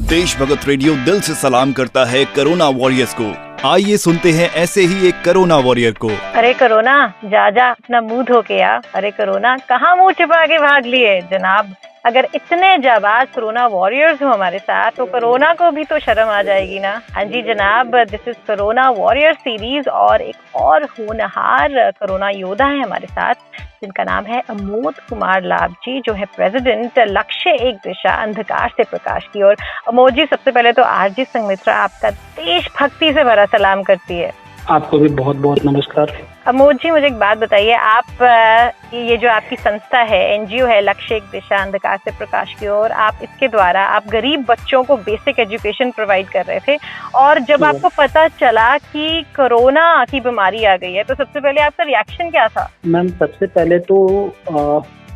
Deshbhagat radio दिल से सलाम करता है कोरोना वॉरियर्स को। आइए सुनते हैं ऐसे ही एक कोरोना वॉरियर को। अरे कोरोना, जा अपना मुंह धो के आ। अरे कोरोना, कहाँ मुंह छिपा के भाग लिए जनाब। अगर इतने जाबाज कोरोना वॉरियर्स हो हमारे साथ तो कोरोना को भी तो शर्म आ जाएगी ना। हाँ जी जनाब, this is corona warrior series और एक और होनहार कोरोना योद्धा है हमारे साथ जिनका नाम है अमोद कुमार लाभ जी, जो है प्रेसिडेंट लक्ष्य एक दिशा अंधकार से प्रकाश की ओर। अमोद जी, सबसे पहले तो आरजी संघमित्रा आपका देशभक्ति से भरा सलाम करती है। आपको भी बहुत बहुत नमस्कार। अमोद जी, मुझे एक बात बताइए, आप ये जो आपकी संस्था है, एनजीओ है लक्ष्य एक दिशा अंधकार से प्रकाश की ओर, आप इसके द्वारा आप गरीब बच्चों को बेसिक एजुकेशन प्रोवाइड कर रहे थे और जब आपको पता चला कि कोरोना की बीमारी आ गई है तो सबसे पहले आपका रिएक्शन क्या था? मैम, सबसे पहले तो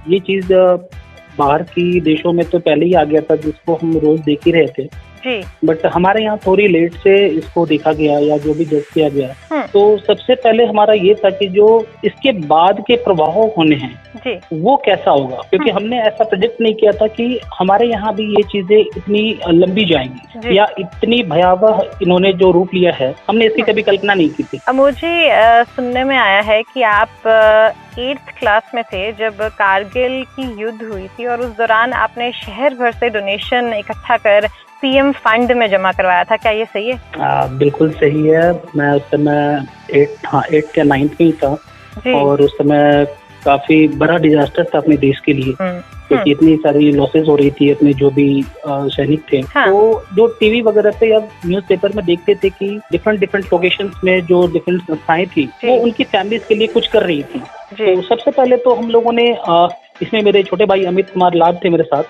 ये चीज बाहर की देशों में तो पहले ही आ गया था, जिसको हम रोज देख ही रहे थे जी। बट हमारे यहाँ थोड़ी लेट से इसको देखा गया या जो भी जज किया गया। तो सबसे पहले हमारा ये था कि जो इसके बाद के प्रभाव होने हैं जी, वो कैसा होगा, क्योंकि हमने ऐसा प्रोजेक्ट नहीं किया था कि हमारे यहाँ भी ये चीजें इतनी लंबी जाएंगी या इतनी भयावह इन्होंने जो रूप लिया है, हमने इसकी कभी कल्पना नहीं की थी। मुझे सुनने में आया है कि आप 8th क्लास में थे जब कारगिल की युद्ध हुई थी और उस दौरान आपने शहर भर से डोनेशन इकट्ठा कर पीएम फंड में जमा करवाया था, क्या ये सही है? बिल्कुल सही है। मैं उस समय 8th या 9th में ही था और उस समय काफी बड़ा डिजास्टर था अपने देश के लिए, क्योंकि इतनी सारी लॉसेस हो रही थी अपने जो भी सैनिक थे। तो जो टीवी वगैरह पे या न्यूज़पेपर में देखते थे कि डिफरेंट लोकेशंस में जो डिफरेंट संस्थाएं थी वो उनकी फैमिलीज के लिए कुछ कर रही थी। तो सबसे पहले तो हम लोगों ने इसमें मेरे छोटे भाई अमित कुमार लाभ थे मेरे साथ,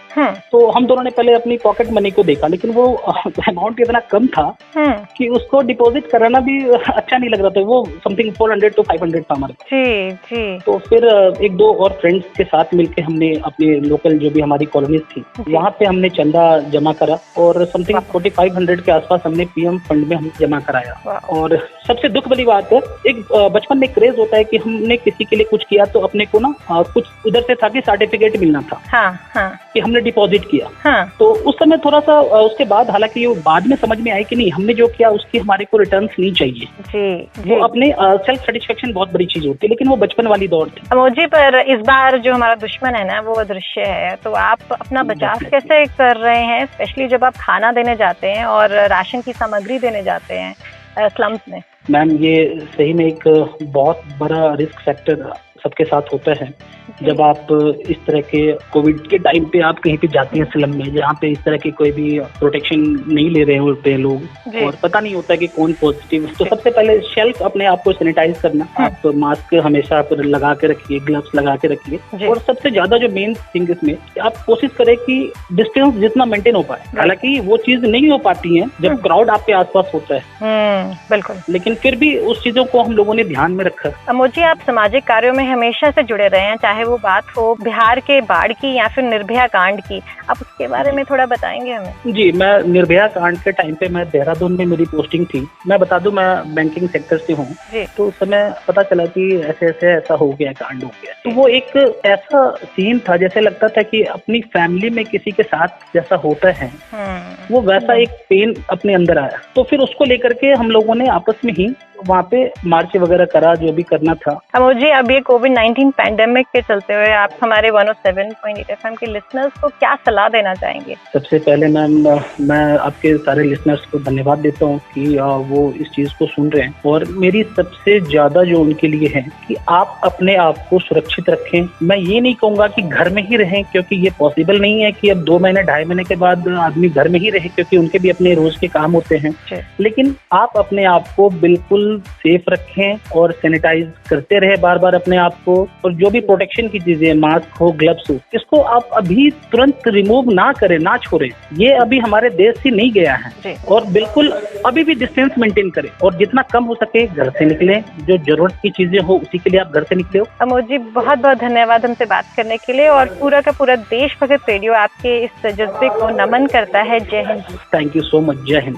तो हम दोनों ने पहले अपनी पॉकेट मनी को देखा, लेकिन वो अमाउंट इतना कम था कि उसको डिपॉजिट कराना भी अच्छा नहीं लग रहा था। वो समथिंग 400 to 500 था हमारे। जी। तो फिर एक दो और फ्रेंड्स के साथ मिलके हमने अपने लोकल जो भी हमारी कॉलोनीज थी वहाँ पे हमने चंदा जमा करा और समथिंग 4500 के आसपास हमने पीएम फंड में हम जमा कराया। और सबसे दुख वाली बात है, एक बचपन में क्रेज होता है कि हमने किसी के लिए कुछ किया तो अपने को ना कुछ उधर से था कि सर्टिफिकेट मिलना था कि हमने डिपॉजिट किया। तो उस समय थोड़ा सा उसके बाद, हालांकि ये बाद में समझ में आया कि नहीं, हमने जो किया उसकी हमारे को रिटर्न्स नहीं चाहिए। जी। वो अपने सेल्फ सेटिस्फेक्शन बहुत बड़ी चीज होती है, लेकिन वो बचपन वाली दौर थी। अमोजी, पर इस बार जो हमारा दुश्मन है ना वो अदृश्य है, तो आप अपना बचाव कैसे कर रहे हैं, स्पेशली जब आप खाना देने जाते हैं और राशन की सामग्री देने जाते हैं स्लम्स में? मैम, ये सही में एक बहुत बड़ा रिस्क फैक्टर सबके साथ होता है जब आप इस तरह के कोविड के टाइम पे आप कहीं पे जाते हैं स्लम में, जहाँ पे इस तरह की कोई भी प्रोटेक्शन नहीं ले रहे होते हैं लोग और पता नहीं होता कि कौन पॉजिटिव। तो सबसे पहले शेल्फ अपने आप को सैनिटाइज करना, आप मास्क हमेशा आप लगा के रखिए, ग्लव्स लगा के रखिए, और सबसे ज्यादा जो मेन थिंग इसमें आप कोशिश करें कि डिस्टेंस जितना मेंटेन हो पाए। हालांकि वो चीज नहीं हो पाती है जब क्राउड आपके आसपास होता है, बिल्कुल, लेकिन फिर भी उस चीजों को हम लोगों ने ध्यान में रखा। अमोजी, आप सामाजिक कार्यों में हमेशा से जुड़े रहे हैं, चाहे वो बात हो बिहार के बाढ़ की या फिर निर्भया कांड की, आप उसके बारे में थोड़ा बताएंगे हमें? जी, मैं निर्भया कांड के टाइम पे मैं देहरादून में मेरी पोस्टिंग थी। मैं बता दूं, मैं बैंकिंग सेक्टर से हूँ। तो उस समय पता चला कि ऐसा हो गया, कांड हो गया। तो वो एक ऐसा सीन था जैसे लगता था कि अपनी फैमिली में किसी के साथ जैसा होता है वो वैसा एक पेन अपने अंदर आया। तो फिर उसको लेकर के हम लोगों ने आपस में ही वहाँ पे मार्च वगैरह करा, जो भी करना था। अमोजी, अब ये कोविड-19 पैंडेमिक के चलते हुए आप हमारे 107.8 FM के लिसनर्स को क्या सलाह देना चाहेंगे? सबसे पहले मैम, मैं आपके सारे लिसनर्स को धन्यवाद देता हूँ कि वो इस चीज को सुन रहे हैं, और मेरी सबसे ज्यादा जो उनके लिए है कि आप अपने आप को सुरक्षित रखें। मैं ये नहीं कहूँगा कि घर में ही रहें, क्योंकि ये पॉसिबल नहीं है कि अब 2 महीने 2.5 महीने के बाद आदमी घर में ही रहे, क्योंकि उनके भी अपने रोज के काम होते हैं। लेकिन आप अपने आप को बिल्कुल सेफ रखें और सैनिटाइज करते रहे बार बार अपने आप को, और जो भी प्रोटेक्शन की चीजें, मास्क हो, ग्लव्स हो, इसको आप अभी तुरंत रिमूव ना करें, ना छोड़ें। ये अभी हमारे देश से नहीं गया है, और बिल्कुल अभी भी डिस्टेंस मेंटेन करें, और जितना कम हो सके घर से निकलें। जो जरूरत की चीजें हो उसी के लिए आप घर से निकले हो। अमोद जी, बहुत बहुत धन्यवाद हमसे बात करने के लिए, और पूरा का पूरा देशभगत रेडियो आपके इस जज्बे को नमन करता है। जय Hind. Thank you so much. जय हिंद।